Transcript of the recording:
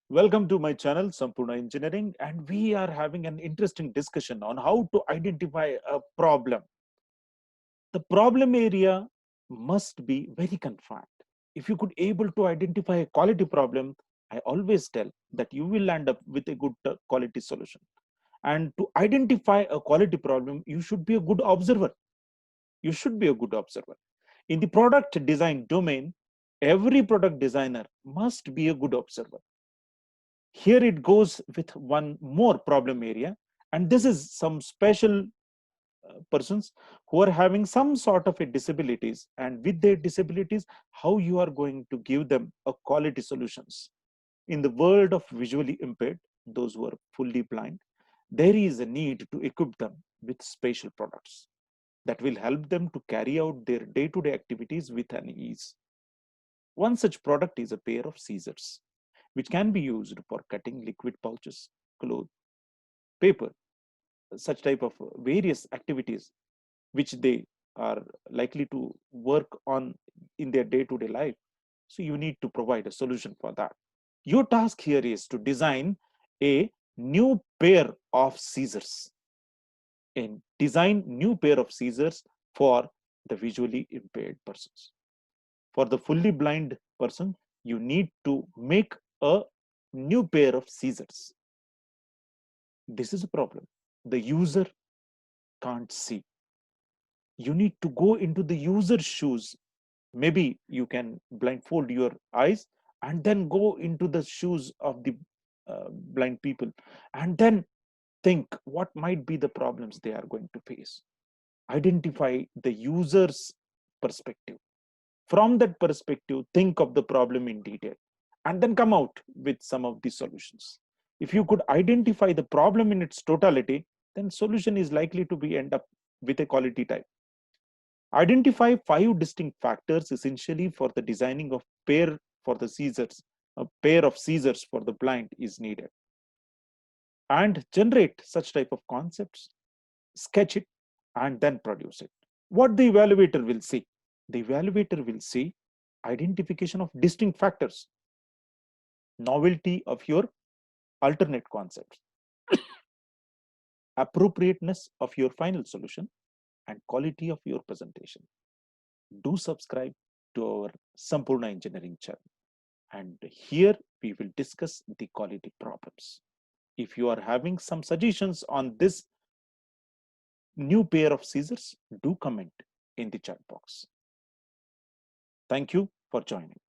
Welcome to my channel, Sampurna Engineering, and we are having an interesting discussion on how to identify a problem. The problem area must be very confined. If you could able to identify a quality problem, I always tell that you will end up with a good quality solution. And to identify a quality problem, you should be a good observer. You should be a good observer. In the product design domain, every product designer must be a good observer. Here it goes with one more problem area, and this is some special persons who are having some sort of a disabilities, and with their disabilities, how you are going to give them a quality solutions. In the world of visually impaired, those who are fully blind, there is a need to equip them with special products that will help them to carry out their day-to-day activities with an ease. One such product is a pair of scissors, which can be used for cutting liquid pouches, cloth, paper, such type of various activities which they are likely to work on in their day-to-day life. So you need to provide a solution for that. Your task here is to design a new pair of scissors and design new pair of scissors for the visually impaired persons. For the fully blind person, you need to make a new pair of scissors. This is a problem. The user can't see. You need to go into the user's shoes. Maybe you can blindfold your eyes and then go into the shoes of the blind people and then think what might be the problems they are going to face. Identify the user's perspective. From that perspective, think of the problem in detail and then come out with some of the solutions. If you could identify the problem in its totality, then solution is likely to be end up with a quality type. Identify 5 distinct factors essentially for the designing of pair for the scissors. A pair of scissors for the blind is needed. And generate such type of concepts, sketch it, and then produce it. What the evaluator will see? The evaluator will see identification of distinct factors, novelty of your alternate concepts, appropriateness of your final solution, and quality of your presentation. Do subscribe to our Sampurna Engineering channel. And here we will discuss the quality problems. If you are having some suggestions on this new pair of scissors, do comment in the chat box. Thank you for joining.